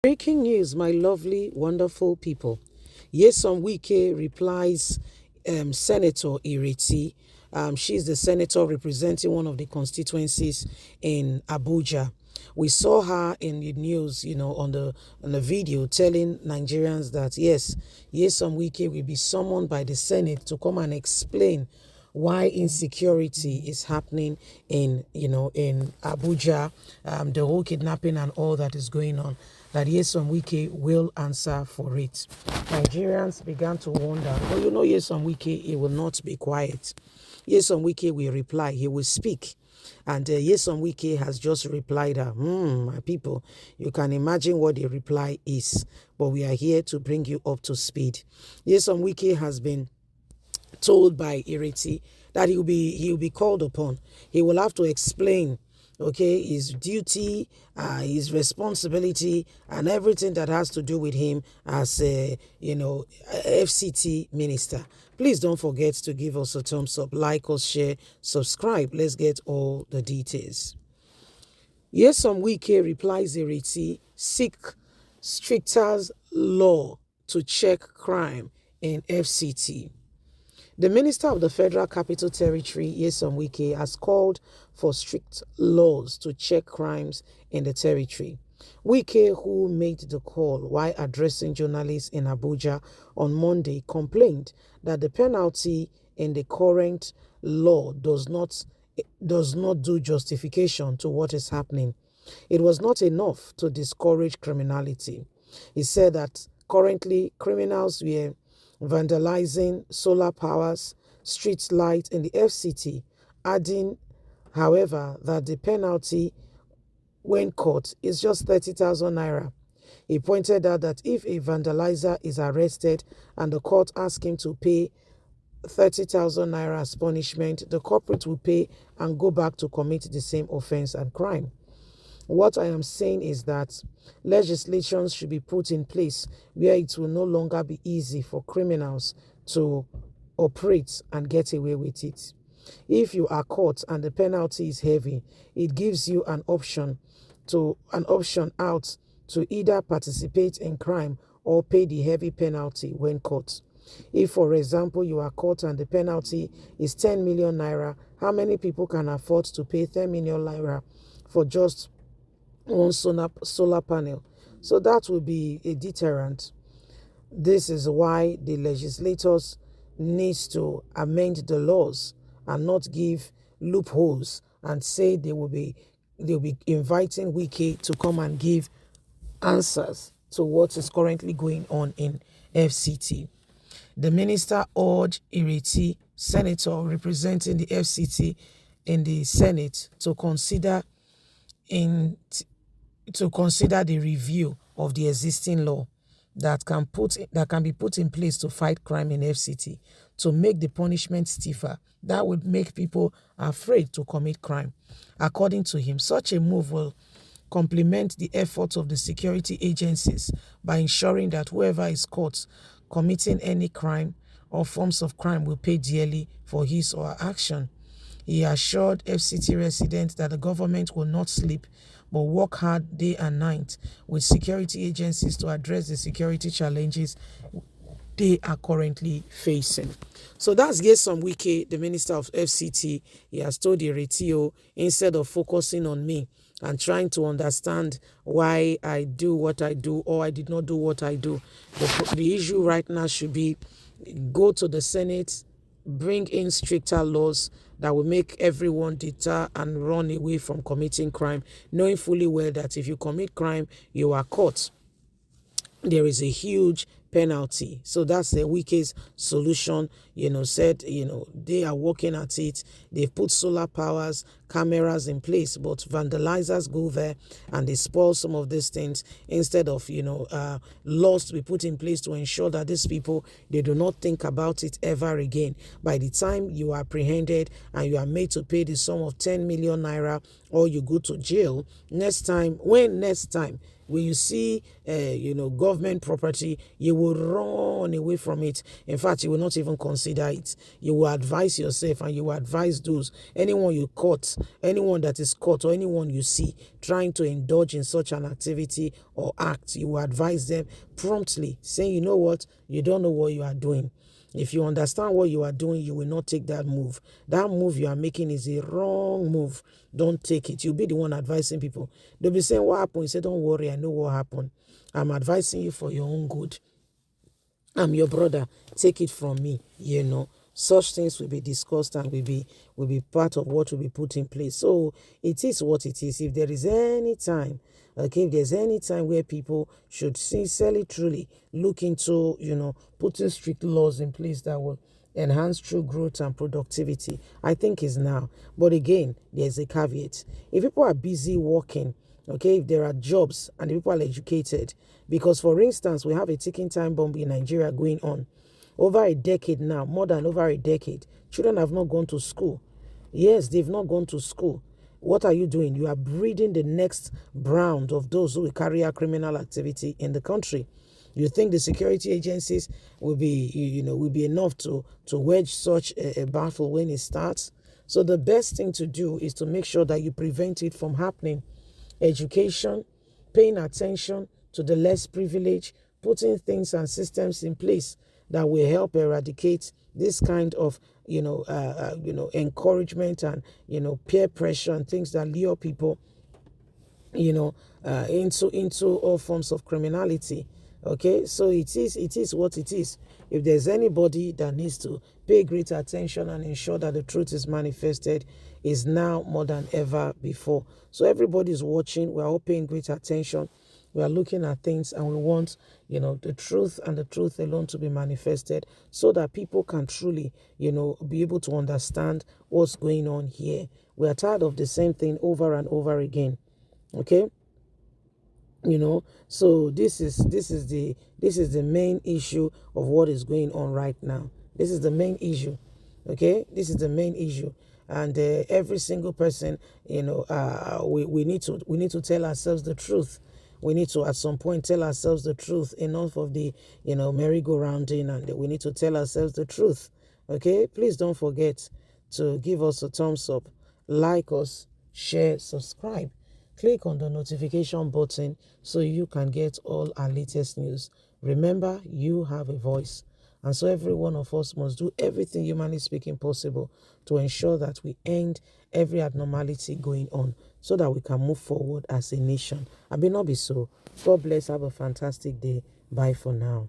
Breaking news, my lovely, wonderful people. Yes, on Wike replies Senator Ireti. She's the senator representing one of the constituencies in Abuja. We saw her in the news, on the video telling Nigerians that yes, on Wike will be summoned by the Senate to come and explain why insecurity is happening in Abuja, the whole kidnapping and all that is going on. That Yeson Wike will answer for it. Nigerians began to wonder, well, Yeson Wike, he will not be quiet. Yeson Wike will reply, he will speak. And Yeson Wike has just replied her, my people, you can imagine what the reply is, but we are here to bring you up to speed. Yeson Wike has been told by Ireti that he'll be called upon. He will have to explain, okay, his duty, his responsibility, and everything that has to do with him as a FCT minister. Please don't forget to give us a thumbs up, like us, share, subscribe. Let's get all the details. Yes, some Wike replies Ireti seek stricter law to check crime in FCT. The Minister of the Federal Capital Territory, Nyesom Wike, has called for strict laws to check crimes in the territory. Wike, who made the call while addressing journalists in Abuja on Monday, complained that the penalty in the current law does not do justification to what is happening. It was not enough to discourage criminality. He said that currently criminals were vandalizing solar powers, street lights in the FCT, adding, however, that the penalty when caught is just 30,000 naira. He pointed out that if a vandalizer is arrested and the court asks him to pay 30,000 naira as punishment, the culprit will pay and go back to commit the same offense and crime. What I am saying is that legislation should be put in place where it will no longer be easy for criminals to operate and get away with it. If you are caught and the penalty is heavy, it gives you an option out to either participate in crime or pay the heavy penalty when caught. If, for example, you are caught and the penalty is 10 million naira, how many people can afford to pay 10 million naira for just one solar panel? So that will be a deterrent. This is why the legislators needs to amend the laws and not give loopholes and say they'll be inviting Wike to come and give answers to what is currently going on in FCT. The minister urged Ireti, senator representing the FCT in the Senate, to consider the review of the existing law that can be put in place to fight crime in FCT, to make the punishment stiffer. That would make people afraid to commit crime. According to him, such a move will complement the efforts of the security agencies by ensuring that whoever is caught committing any crime or forms of crime will pay dearly for his or her action. He assured FCT residents that the government will not sleep but work hard day and night with security agencies to address the security challenges they are currently facing. So that's Nyesom Wike, the minister of FCT. He has told Ireti, instead of focusing on me and trying to understand why I do what I do or I did not do what I do, the issue right now should be go to the Senate, bring in stricter laws that will make everyone deter and run away from committing crime, knowing fully well that if you commit crime, you are caught. There is a huge penalty. So that's the Wike's solution, said, they are working at it. They've put solar powers, cameras in place, but vandalizers go there and they spoil some of these things instead of, laws to be put in place to ensure that these people, they do not think about it ever again. By the time you are apprehended and you are made to pay the sum of 10 million naira or you go to jail, next time When you see, government property, you will run away from it. In fact, you will not even consider it. You will advise yourself, and you will advise anyone that is caught, or anyone you see trying to indulge in such an activity or act. You will advise them promptly, saying, you know what, you don't know what you are doing. If you understand what you are doing, you will not take that move. That move you are making is a wrong move. Don't take it. You'll be the one advising people. They'll be saying, what happened? You say, don't worry, I know what happened. I'm advising you for your own good. I'm your brother. Take it from me. Such things will be discussed and will be part of what will be put in place. So it is what it is. If there is any time, okay, if there's any time where people should sincerely, truly look into, putting strict laws in place that will enhance true growth and productivity, I think is now. But again, there's a caveat. If people are busy working, okay, if there are jobs and people are educated, because for instance, we have a ticking time bomb in Nigeria going on. Over a decade now, more than over a decade, children have not gone to school. Yes, they've not gone to school. What are you doing? You are breeding the next brand of those who will carry out criminal activity in the country. You think the security agencies will be enough to wedge such a battle when it starts? So the best thing to do is to make sure that you prevent it from happening. Education, paying attention to the less privileged, putting things and systems in place that will help eradicate this kind of encouragement and peer pressure and things that lure people into all forms of criminality. Okay, so it is what it is. If there's anybody that needs to pay great attention and ensure that the truth is manifested, is now more than ever before. So everybody's watching. We're all paying great attention. We are looking at things, and we want the truth and the truth alone to be manifested, so that people can truly be able to understand what's going on here. We are tired of the same thing over and over again. Okay, so this is the main issue of what is going on right now. This is the main issue. Okay, this is the main issue. And every single person, we need to tell ourselves the truth. We need to at some point tell ourselves the truth. Enough of the merry-go-rounding, and we need to tell ourselves the truth. Okay, please don't forget to give us a thumbs up, like us, share, subscribe. Click on the notification button so you can get all our latest news. Remember, you have a voice. And so every one of us must do everything humanly speaking possible to ensure that we end every abnormality going on, so that we can move forward as a nation. I may not be so. God bless. Have a fantastic day. Bye for now.